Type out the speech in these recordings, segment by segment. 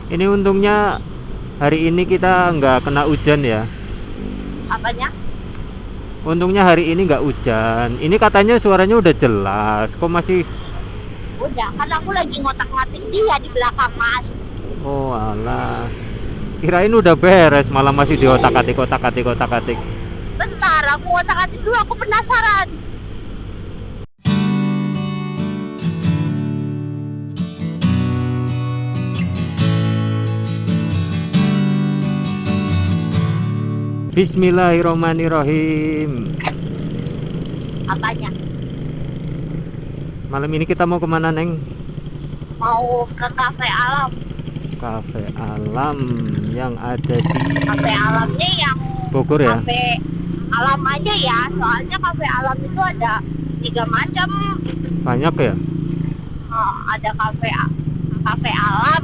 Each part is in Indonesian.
Ini untungnya hari ini kita nggak kena hujan ya. Apanya? Untungnya hari ini nggak hujan. Ini katanya suaranya udah jelas. Kok masih? Udah, kan aku lagi ngotak-ngatik dia di belakang Mas. Oh alah. Kirain udah beres, malah masih diotak-atik, otak-atik, otak-atik. Bentar, aku ngotak-ngatik dulu, aku penasaran. Bismillahirrohmanirrohim. Apanya? Malam ini kita mau kemana, Neng? Mau ke kafe alam. Kafe alam yang ada di Kafe alamnya yang Bogor ya? kafe alam aja ya, soalnya kafe alam itu ada 3 macam. Banyak ya? Ada kafe alam,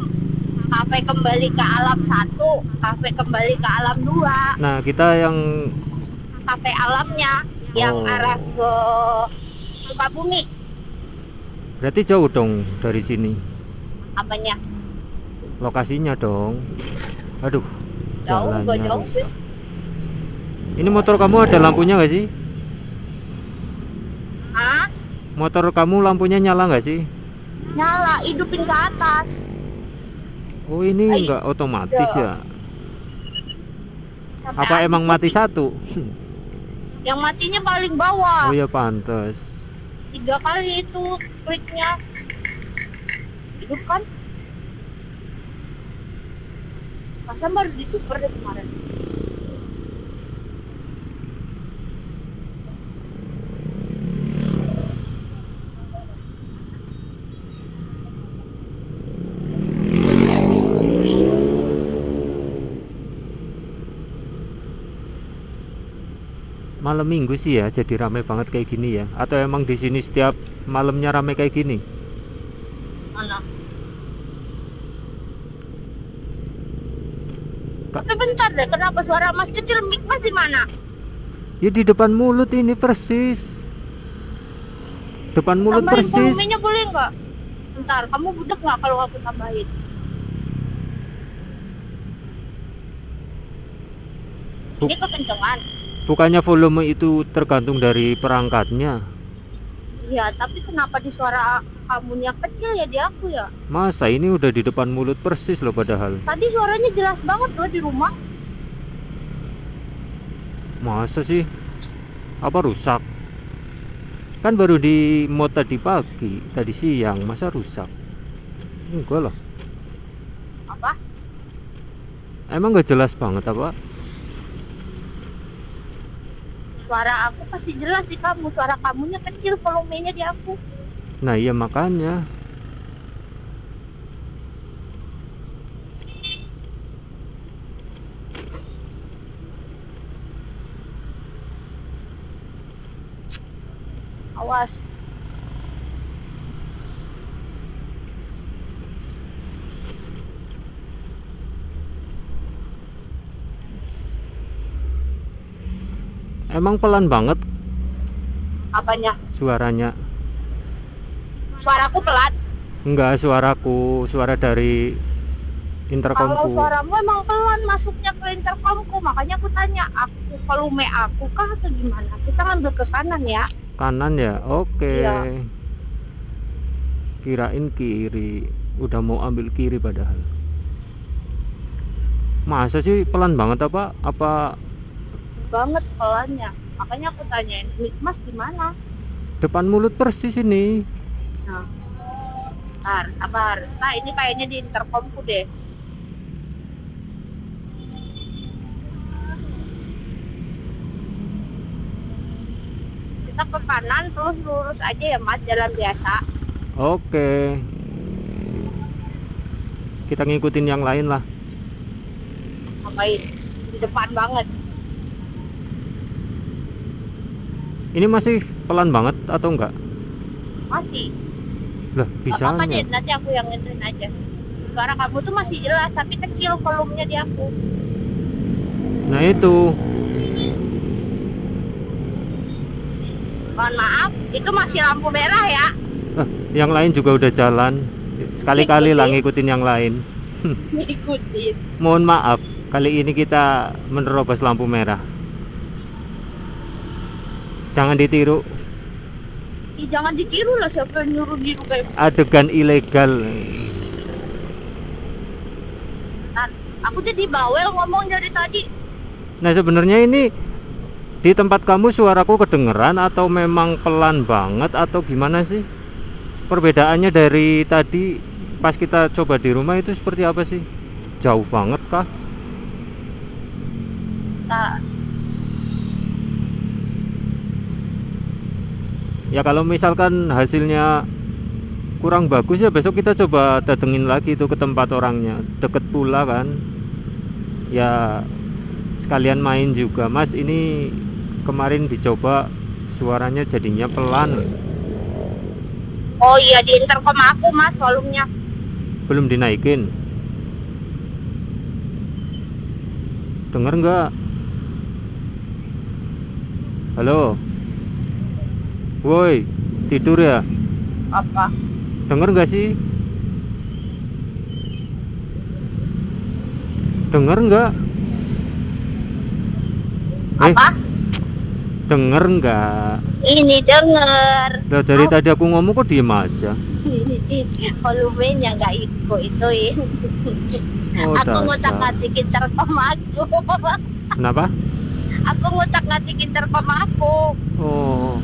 kafe kembali ke alam 1, kafe kembali ke alam 2. Nah, kita yang Kafe alamnya yang arah ke Sukabumi. berarti jauh dong dari sini. Apanya? Lokasinya dong. Aduh, Jauh, gak jalannya jauh sih. rusak. Ini motor kamu ada lampunya nggak sih? Hah? Motor kamu lampunya nyala nggak sih? Nyala, hidupin ke atas. Oh, ini Ay, nggak otomatis ya. ya? Sampai Apa habis emang mati tapi satu? yang matinya paling bawah. Oh ya pantas. 3 kali itu kliknya. Hidup kan? Masa baru dituker deh kemarin. Malam minggu sih ya, jadi ramai banget kayak gini ya? Atau emang di sini setiap malamnya ramai kayak gini? Mana? Kak, Tapi bentar deh, kenapa suara Mas kecil? Mic Mas di mana? ya di depan mulut ini persis. Depan mulut Tambahin persis. volumenya boleh nggak? Bentar, kamu budek nggak kalau aku tambahin? Buk- Ini kekencengan. Bukannya volume itu tergantung dari perangkatnya? Iya, tapi kenapa di suara kamunya kecil ya di aku ya? Masa ini udah di depan mulut persis loh padahal. Tadi suaranya jelas banget loh di rumah. Masa sih? Apa rusak? Kan baru di mod tadi pagi, tadi siang, masa rusak? Enggak lah. Apa? Emang nggak jelas banget apa? Suara aku pasti jelas sih kamu. Suara kamunya kecil volumenya di aku. Nah iya makanya. Awas. Emang pelan banget Apanya? suaranya? Suaraku pelan. Enggak, suaraku, suara dari Kalau intercomku. suaramu emang pelan masuknya ke intercomku, makanya aku tanya, aku volume aku kah atau gimana? Kita ngambil ke kanan ya. Kanan ya? Oke. Iya. Kirain kiri. Udah mau ambil kiri padahal. Masa sih pelan banget apa? Apa Banget pelannya. Makanya aku tanyain, mic Mas di mana? depan mulut persis ini? Nah, sabar. Nah, ini kayaknya di intercomku deh. Kita ke kanan terus lurus aja ya Mas, jalan biasa. Oke. Kita ngikutin yang lain lah. Ngapain? Di depan banget. Ini masih pelan banget atau enggak? Masih. Lah, Gak apa-apa bisanya. deh, nanti aku yang ngerin aja. Suara kamu tuh masih jelas, tapi kecil volumenya di aku. Nah itu. Mohon maaf, itu masih lampu merah ya. Yang lain juga udah jalan. Sekali-kali lah Ikutin. ngikutin yang lain. ngikutin. Mohon maaf, kali ini kita menerobos lampu merah. Jangan ditiru, Jangan ditiru lah, siapa yang nyuruh niru kayak adegan ilegal. Nah, aku jadi bawel ngomong dari tadi. Nah sebenarnya ini di tempat kamu suaraku kedengeran atau memang pelan banget atau gimana sih? Perbedaannya dari tadi pas kita coba di rumah itu seperti apa sih? Jauh banget kah? Nah, Ya kalau misalkan hasilnya kurang bagus ya besok kita coba datengin lagi itu ke tempat orangnya. Deket pula kan. Ya sekalian main juga. Mas ini kemarin dicoba suaranya jadinya pelan. oh iya, di intercom aku mas volumenya. Belum dinaikin. Denger nggak? Halo. Woi, tidur ya? Apa? Denger nggak sih? Denger nggak? Apa? Denger nggak? Ini denger. Loh, dari tadi aku ngomong kok diem aja? Volumenya nggak ituin. Oh, Aku dasar. ngotak-ngatik intercom aku. Kenapa? Aku ngotak-ngatik intercom aku. Oh.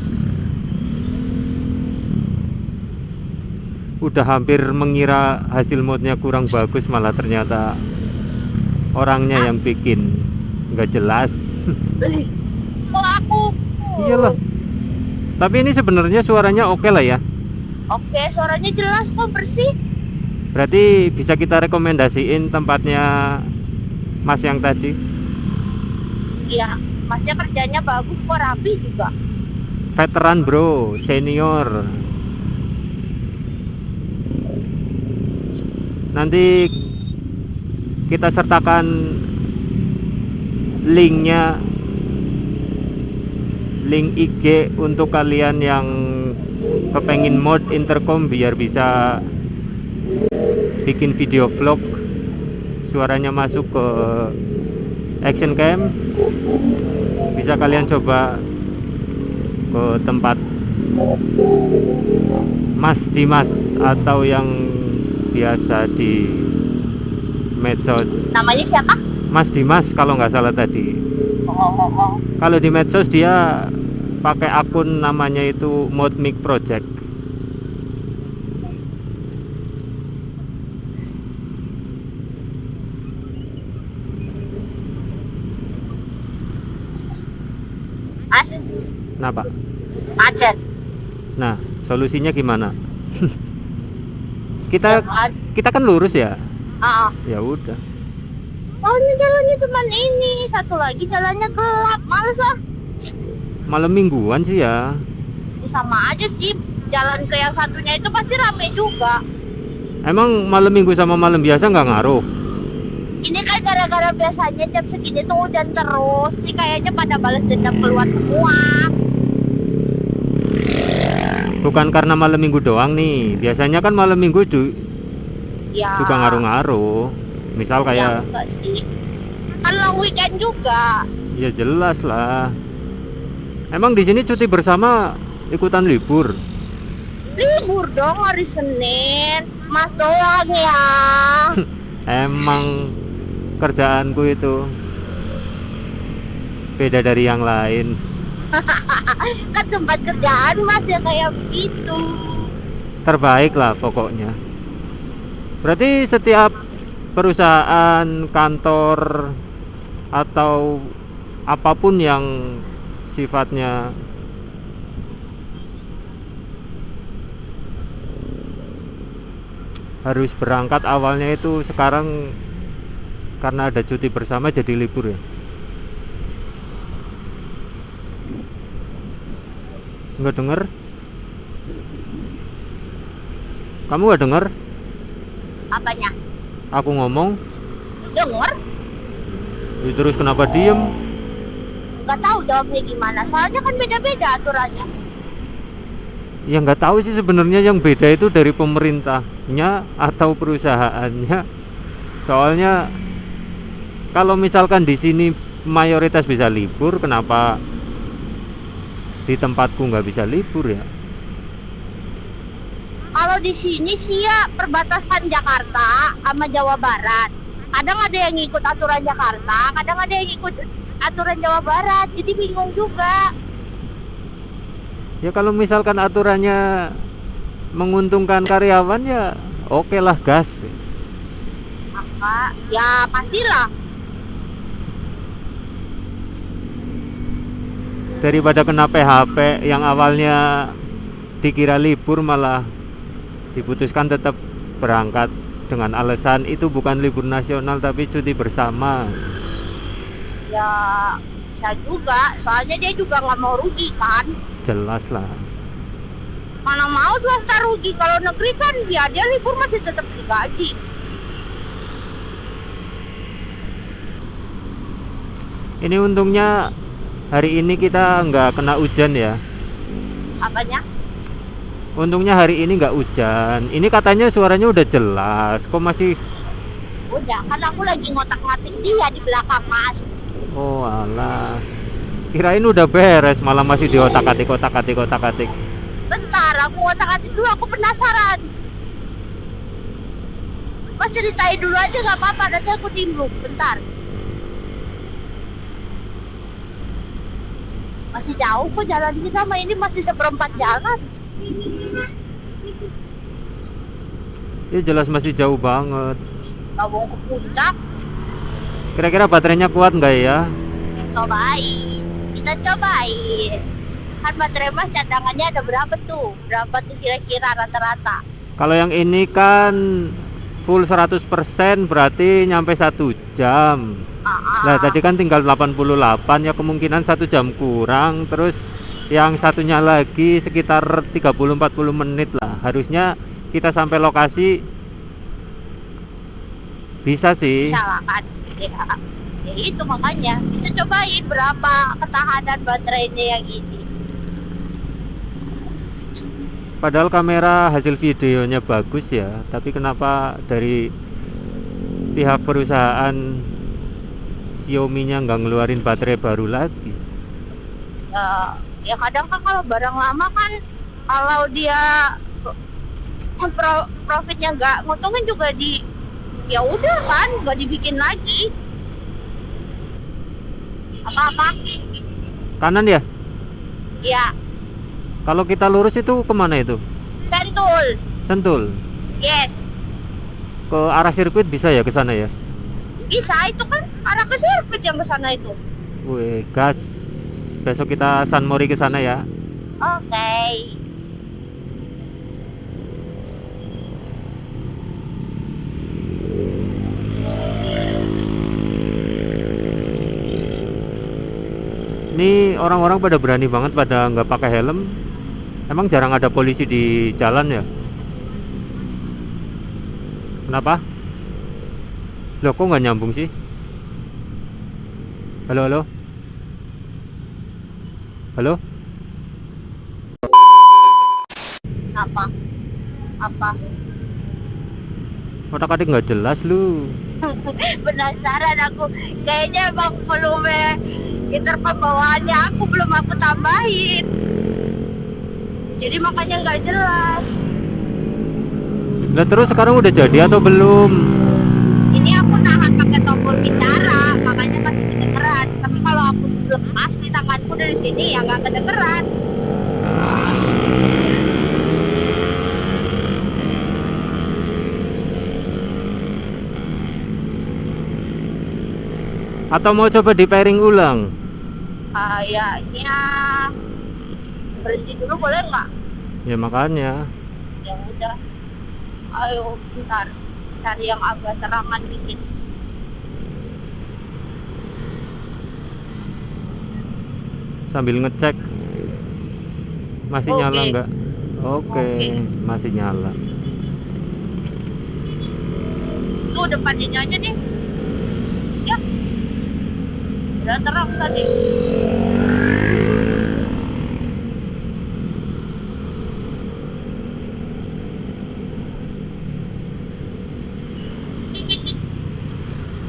Udah hampir mengira hasil moodnya kurang bagus, malah ternyata orangnya yang bikin nggak jelas. Oh aku. Iyalah. Tapi ini sebenarnya suaranya oke lah ya. Oke, suaranya jelas kok, bersih. Berarti bisa kita rekomendasiin tempatnya Mas yang tadi. Iya, masnya kerjanya bagus kok, rapi juga. Veteran bro, senior. Nanti kita sertakan linknya, link IG untuk kalian yang kepengin mod intercom biar bisa bikin video vlog, suaranya masuk ke action cam. Bisa kalian coba ke tempat Mas Dimas atau yang biasa di medsos Namanya siapa? Mas Dimas kalau nggak salah tadi. Oh. Kalau di medsos dia pakai akun namanya itu Modmic Project. Mas, Kenapa? macet. Nah, solusinya gimana? Ya kita kan? kita kan lurus ya. Ah, Ya udah. oh ini jalannya cuma ini, satu lagi jalannya gelap, males lah. Malam mingguan sih ya. Ya, sama aja sih, jalan ke yang satunya itu pasti rame juga. Emang malam minggu sama malam biasa nggak ngaruh? Ini kan gara-gara biasanya jam segini tuh hujan terus, ini kayaknya pada balas dendam keluar semua. Bukan karena malam minggu doang nih. Biasanya kan malam minggu Ya. juga ngaruh-ngaruh. Misal Ya kayak enggak sih. Kan long weekend juga. ya jelas lah. Emang di sini cuti bersama ikutan libur? Libur dong hari Senin. Mas doang ya. Emang kerjaanku itu beda dari yang lain. Kan tempat kerjaan mas ya kayak begitu. Terbaik lah pokoknya. Berarti setiap perusahaan, kantor, atau apapun yang sifatnya harus berangkat awalnya itu sekarang karena ada cuti bersama jadi libur ya? Nggak denger? Kamu nggak denger? Apanya? Aku ngomong, Dengar? ya terus kenapa diem? Gak tahu jawabnya gimana. Soalnya kan beda-beda aturannya. Ya nggak tahu sih sebenarnya yang beda itu dari pemerintahnya atau perusahaannya. Soalnya kalau misalkan di sini mayoritas bisa libur, kenapa di tempatku nggak bisa libur ya? Kalau di sini sih ya perbatasan Jakarta sama Jawa Barat. Kadang ada yang ngikut aturan Jakarta, kadang ada yang ngikut aturan Jawa Barat. Jadi bingung juga. Ya kalau misalkan aturannya menguntungkan karyawan ya oke lah, gas. Apa? Ya pastilah. Daripada kena PHP yang awalnya dikira libur malah diputuskan tetap berangkat dengan alasan itu bukan libur nasional tapi cuti bersama. Ya bisa juga. Soalnya dia juga nggak mau rugi kan. Jelas lah. Mana mau swasta rugi. Kalau negeri kan ya dia libur masih tetap digaji. Ini untungnya hari ini kita nggak kena hujan ya. Apanya? Untungnya hari ini nggak hujan. Ini katanya suaranya udah jelas. Kok masih? Udah, kan aku lagi ngotak-ngatik dia di belakang Mas. Oh alah. Kirain udah beres, malah masih diotak-atik. Bentar, aku ngotak-ngatik dulu, aku penasaran. Mas ceritain dulu aja gak apa-apa, nanti aku timbuk. Bentar. Masih jauh kok jalan kita, sama ini masih seperempat jalan. Ya jelas masih jauh banget. Gak mau ke puncak, Kira-kira baterainya kuat nggak ya? cobain. Kita cobain. Kan baterai Mas cadangannya ada berapa tuh? Berapa tuh kira-kira rata-rata? Kalau yang ini kan full 100% berarti nyampe 1 jam. Nah tadi kan tinggal 88 ya, kemungkinan 1 jam kurang. Terus yang satunya lagi sekitar 30-40 menit lah. Harusnya kita sampai lokasi bisa sih. Bisa lah kan? Ya itu makanya kita cobain berapa ketahanan baterainya yang ini. Padahal kamera hasil videonya bagus ya, tapi kenapa dari pihak perusahaan Xiaomi-nya nggak ngeluarin baterai baru lagi? Ya kadang kan kalau barang lama kan, kalau dia profitnya nggak nguntungin juga ya udah kan nggak dibikin lagi. Apa-apa? Kanan ya? Ya, Kalau kita lurus itu kemana itu? Sentul. Sentul. Yes, Ke arah sirkuit bisa ya ke sana ya? bisa, itu kan arah ke sirkuit yang ke sana itu. Wih, gas. Besok kita San Mori ke sana ya. Oke. Ini orang-orang pada berani banget pada nggak pakai helm. Emang jarang ada polisi di jalan ya? Kenapa? Loh kok nggak nyambung sih? Halo halo? Halo? Apa? Apa? Otak-atik nggak jelas lu. Penasaran aku. Kayaknya emang volume intercom bawaannya aku belum aku tambahin. Jadi makanya nggak jelas. Nah terus sekarang udah jadi atau belum? Ini aku tahan pakai tombol bicara, makanya masih kedengeran. Tapi kalau aku lepas di tanganku dari sini ya nggak kedengeran. Atau mau coba di pairing ulang? Kayaknya berhenti dulu boleh nggak? Ya makanya. Ya udah. Ayo bentar, cari yang agak terangan dikit. Sambil ngecek masih Oke. nyala nggak? Oke, Oke. masih nyala. Tuh depannya aja nih. Ya. Udah terang tadi.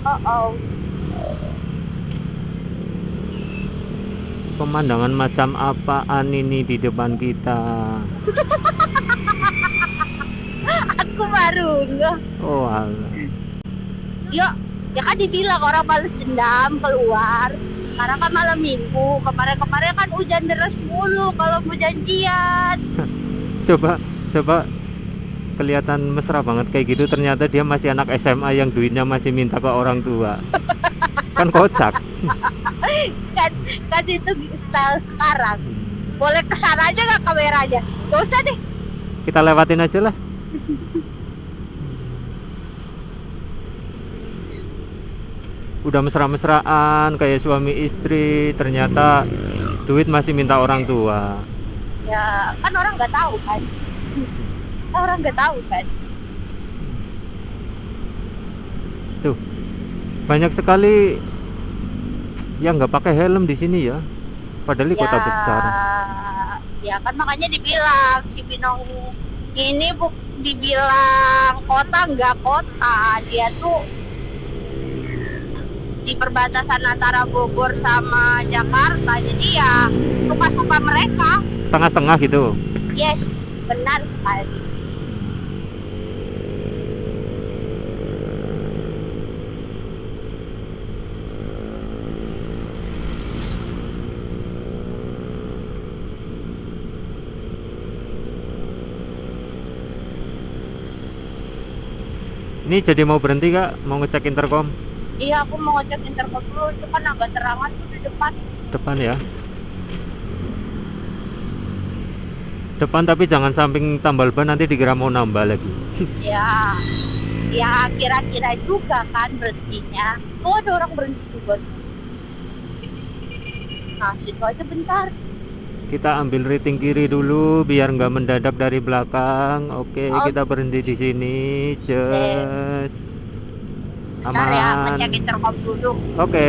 Oh. Pemandangan macam apaan ini di depan kita? Aku baru nggak. Oh alah. Ya kan dibilang orang balas dendam keluar. Karena kan malam minggu, kemarin kan hujan deras mulu kalau mau janjian. Coba kelihatan mesra banget kayak gitu, ternyata dia masih anak SMA yang duitnya masih minta ke orang tua. Kan kocak. kan itu style sekarang. Boleh kesana aja nggak kameranya? Gak usah deh. Kita lewatin aja lah. Udah mesra-mesraan kayak suami istri, ternyata duit masih minta orang tua. Ya kan orang nggak tahu kan. Tuh, banyak sekali yang nggak pakai helm di sini ya. Padahal di kota besar. Ya kan makanya dibilang si Binong ini dibilang kota nggak kota, dia tuh di perbatasan antara Bogor sama Jakarta, jadi ya suka-suka mereka. Tengah-tengah gitu. Yes, benar sekali. Ini jadi mau berhenti Kak? Mau ngecek intercom? Iya, aku mau ngecek intercom dulu, itu kan agak terangan tuh di depan. Depan ya. Depan tapi jangan samping tambal ban, nanti dikira mau nambah lagi. Ya kira-kira juga kan berhentinya. Tuh ada orang berhenti juga. Nah, situ aja bentar. Kita ambil rating kiri dulu biar nggak mendadak dari belakang. Oke, kita berhenti di sini. Just Bentar ya, aman. ngecek intercom dulu. Oke.